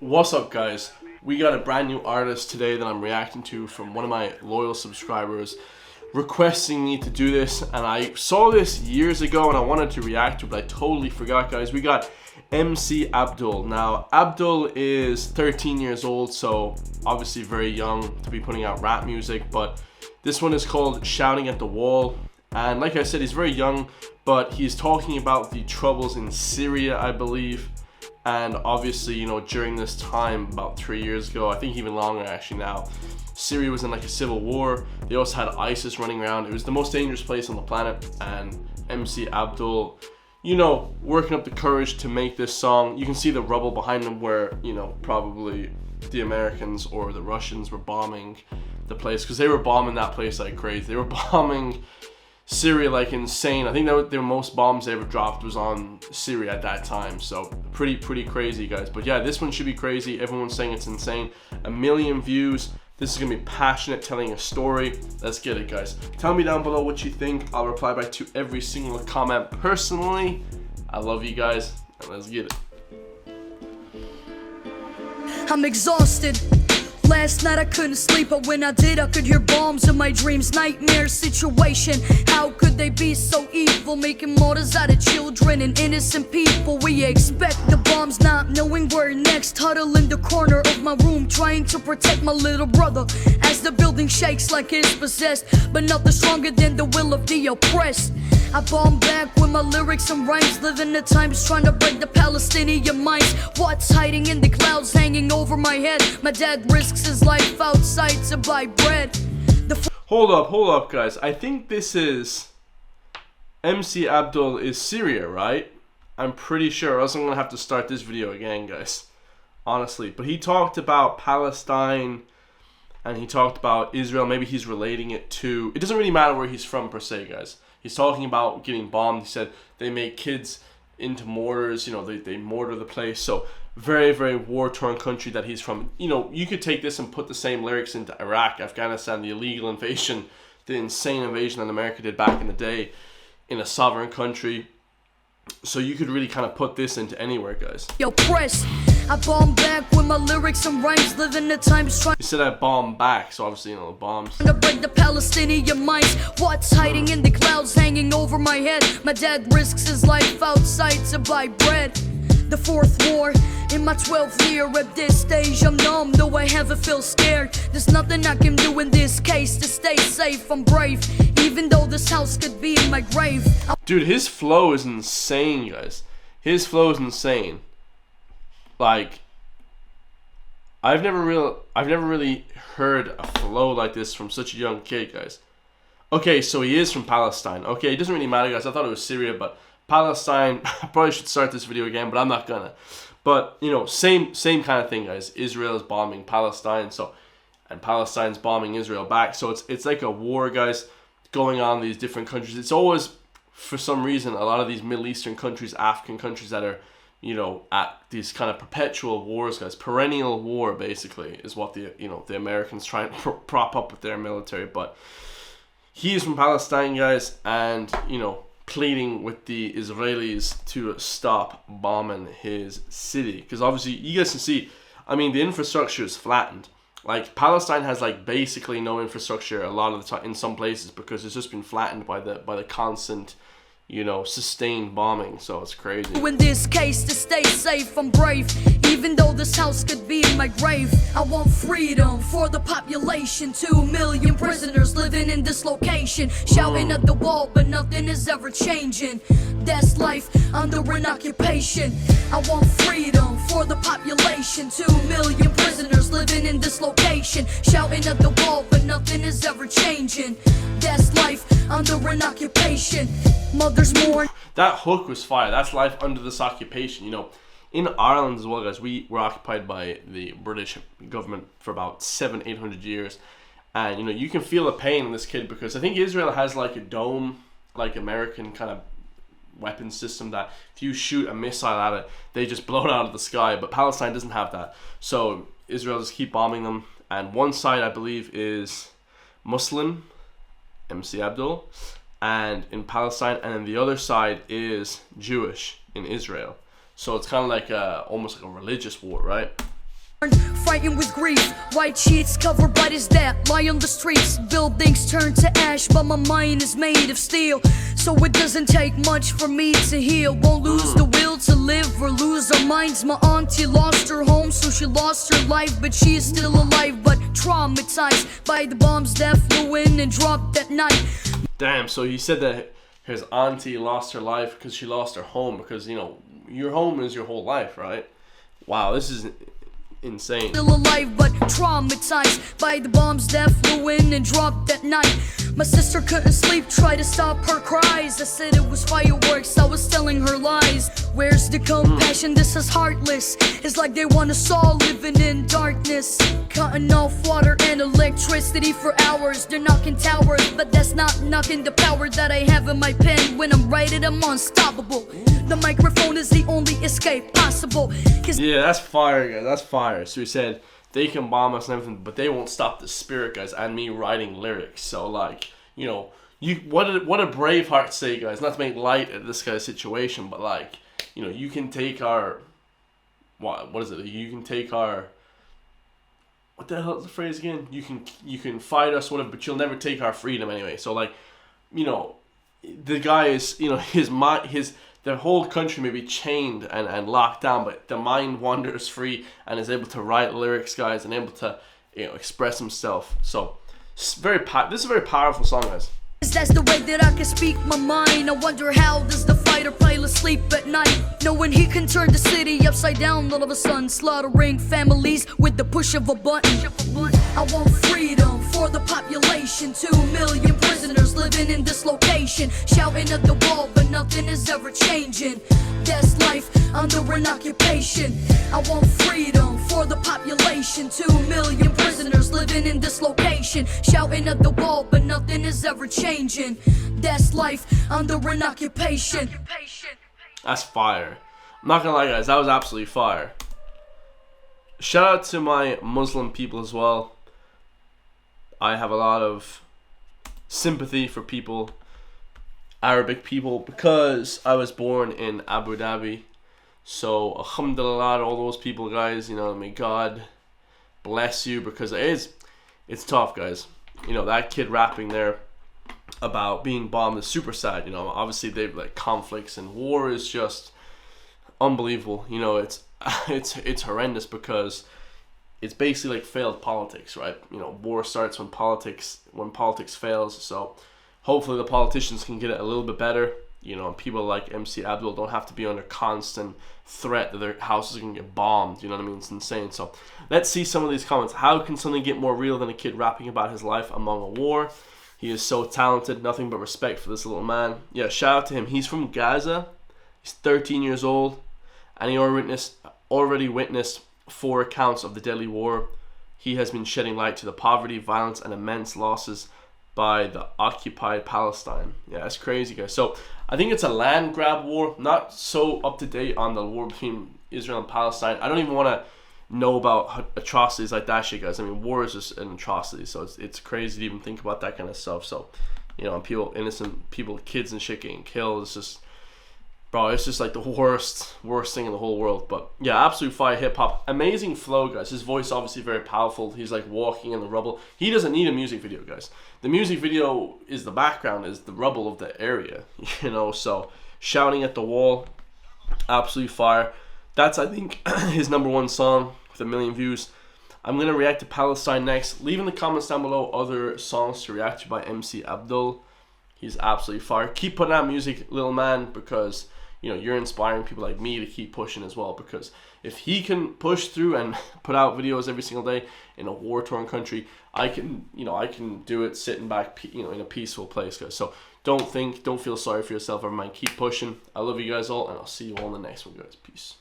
What's up, guys? We got a brand new artist today that I'm reacting to from one of my loyal subscribers requesting me to do this, and I saw this years ago and I wanted to react to it, but I totally forgot, guys. We got MC Abdul. Now, Abdul is 13 years old, so obviously very young to be putting out rap music, but this one is called Shouting at the Wall. And like I said, he's very young, but he's talking about the troubles in Syria, I believe. And obviously, you know, during this time, about 3 years ago, I think even longer actually now, Syria was in like a civil war. They also had ISIS running around. It was the most dangerous place on the planet. And MC Abdul, you know, working up the courage to make this song. You can see the rubble behind him where, you know, probably the Americans or the Russians were bombing the place, because they were bombing that place like crazy. They were bombing Syria like insane. I think that the most bombs they ever dropped was on Syria at that time. So pretty crazy, guys. But yeah, this one should be crazy. Everyone's saying it's insane. 1 million views. This is gonna be passionate, telling a story. Let's get it, guys. Tell me down below what you think. I'll reply back to every single comment personally. I love you guys, and let's get it. I'm exhausted. Last night I couldn't sleep, but when I did, I could hear bombs in my dreams. Nightmare situation. How could they be so evil, making martyrs out of children and innocent people? We expect the bombs, not knowing where next. Huddle in the corner of my room, trying to protect my little brother as the building shakes like it's possessed. But nothing stronger than the will of the oppressed. I bomb back with my lyrics and rhymes, living the times trying to break the Palestinian minds. What's hiding in the clouds hanging over my head? My dad risks his life outside to buy bread. Hold up, guys. I think this is MC Abdul is Syria, right? I'm pretty sure, or else I'm gonna have to start this video again, guys. Honestly. But he talked about Palestine and he talked about Israel. Maybe he's relating it to, it doesn't really matter where he's from per se, guys. He's talking about getting bombed. He said they make kids into mortars, you know, they mortar the place. So very war-torn country that he's from. You know, you could take this and put the same lyrics into Iraq, Afghanistan, the illegal invasion, the insane invasion that America did back in the day in a sovereign country. So you could really kind of put this into anywhere, guys. Yo, press. I bomb back with my lyrics and rhymes, living the times trying. He said I bomb back, so obviously, you know, the bombs. To break the Palestinian minds. What's hiding in the clouds hanging over my head? My dad risks his life outside to buy bread. The fourth war in my 12th year. At this stage I'm numb, though I haven't feel scared. There's nothing I can do in this case to stay safe. I'm brave, even though this house could be in my grave. Dude, his flow is insane, guys. His flow is insane. Like, I've never really heard a flow like this from such a young kid, guys. Okay, so he is from Palestine. Okay, it doesn't really matter, guys. I thought it was Syria, but Palestine. I probably should start this video again, but I'm not gonna. But you know, same kind of thing, guys. Israel is bombing Palestine, and Palestine's bombing Israel back. So it's like a war, guys, going on in these different countries. It's always, for some reason, a lot of these Middle Eastern countries, African countries that are, you know, at these kind of perpetual wars, guys. Perennial war, basically, is what the Americans try and prop up with their military. But he is from Palestine, guys, and, you know, pleading with the Israelis to stop bombing his city. Because obviously, you guys can see, I mean, the infrastructure is flattened. Like, Palestine has, like, basically no infrastructure a lot of the time in some places, because it's just been flattened by the constant, you know, sustained bombing. So it's crazy. In this case, to stay safe, I'm brave, even though this house could be in my grave. I want freedom for the population. 2 million prisoners living in this location, shouting at the wall, but nothing is ever changing. That's life under an occupation. I want freedom for the population. 2 million prisoners living in this location, shouting at the wall, but nothing is ever changing. That's life under an occupation. Mothers mourn. That hook was fire. That's life under this occupation. You know, in Ireland as well, guys, we were occupied by the British government for about 700-800 years. And, you know, you can feel the pain in this kid, because I think Israel has like a dome, like American kind of weapon system, that if you shoot a missile at it, they just blow it out of the sky. But Palestine doesn't have that. So Israel just keep bombing them. And one side, I believe, is Muslim, MC Abdul, and in Palestine, and then the other side is Jewish in Israel. So it's kind of like almost like a religious war, right? Fighting with grief, white sheets covered by his dad lie on the streets. Buildings turn to ash, but my mind is made of steel. So it doesn't take much for me to heal. Won't lose the will to live or lose our minds. My auntie lost her home, so she lost her life, but she is still alive, but traumatized by the bombs that flew in and dropped that night. Damn, so he said that his auntie lost her life because she lost her home, because, you know, your home is your whole life, right? Wow, this is insane. Still alive but traumatized by the bombs that flew in and dropped that night. My sister couldn't sleep, tried to stop her cries. I said it was fireworks, I was telling her lies. Where's the compassion? This is heartless. It's like they want us all living in darkness, cutting off water and electricity for hours. They're knocking towers, but that's not knocking the power that I have in my pen. When I'm writing, I'm unstoppable. The microphone is the only escape possible. Yeah, that's fire, guys. That's fire. So he said they can bomb us and everything, but they won't stop the spirit, guys, and me writing lyrics. So, like, you know, what a Braveheart say, guys. Not to make light of this guy's situation, but, like, you know, you can take our what is it? You can take our, what the hell is the phrase again? You can fight us, whatever, but you'll never take our freedom anyway. So, like, you know, the guy is, you know, the whole country may be chained and locked down, but the mind wanders free and is able to write lyrics, guys, and able to, you know, express himself. So this is a very powerful song, guys. That's the way that I can speak my mind. I wonder, how does the fighter pilot sleep at night, knowing he can turn the city upside down all of a sudden, slaughtering families with the push of a button. I want freedom for the population, 2 million prisoners living in this location, shouting at the wall, but nothing is ever changing. That's life under an occupation. I want freedom for the population, 2 million prisoners living in this location, shouting at the wall, but nothing is ever changing. That's life under an occupation. That's fire. I'm not gonna lie, guys, that was absolutely fire. Shout out to my Muslim people as well. I have a lot of sympathy for people, Arabic people, because I was born in Abu Dhabi. So alhamdulillah, all those people, guys, you know, may God bless you, because it's tough, guys. You know, that kid rapping there about being bombed is super sad. You know, obviously they've, like, conflicts and war is just unbelievable. You know, it's horrendous, because it's basically like failed politics, right? You know, war starts when politics fails. So hopefully the politicians can get it a little bit better. You know, and people like MC Abdul don't have to be under constant threat that their houses are going to get bombed. You know what I mean? It's insane. So let's see some of these comments. How can something get more real than a kid rapping about his life among a war? He is so talented. Nothing but respect for this little man. Yeah, shout out to him. He's from Gaza. He's 13 years old. And he already witnessed 4 accounts of the deadly war. He has been shedding light to the poverty, violence, and immense losses by the occupied Palestine. Yeah, that's crazy, guys. So I think it's a land grab war. Not so up to date on the war between Israel and Palestine. I don't even want to know about atrocities like that shit, guys. I mean, war is just an atrocity, so it's crazy to even think about that kind of stuff. So, you know, innocent people, kids and shit getting killed. It's just, bro, it's just like the worst thing in the whole world. But yeah, absolute fire hip hop. Amazing flow, guys. His voice obviously very powerful. He's like walking in the rubble. He doesn't need a music video, guys. The music video is the background, is the rubble of the area, you know. So shouting at the wall, absolute fire. That's, I think, his #1 song with 1 million views. I'm going to react to Palestine next. Leave in the comments down below other songs to react to by MC Abdul. He's absolutely fire. Keep putting out music, little man, because, you know, you're inspiring people like me to keep pushing as well. Because if he can push through and put out videos every single day in a war-torn country, I can do it sitting back, you know, in a peaceful place, guys. So don't feel sorry for yourself, everyone. Keep pushing. I love you guys all, and I'll see you all in the next one, guys. Peace.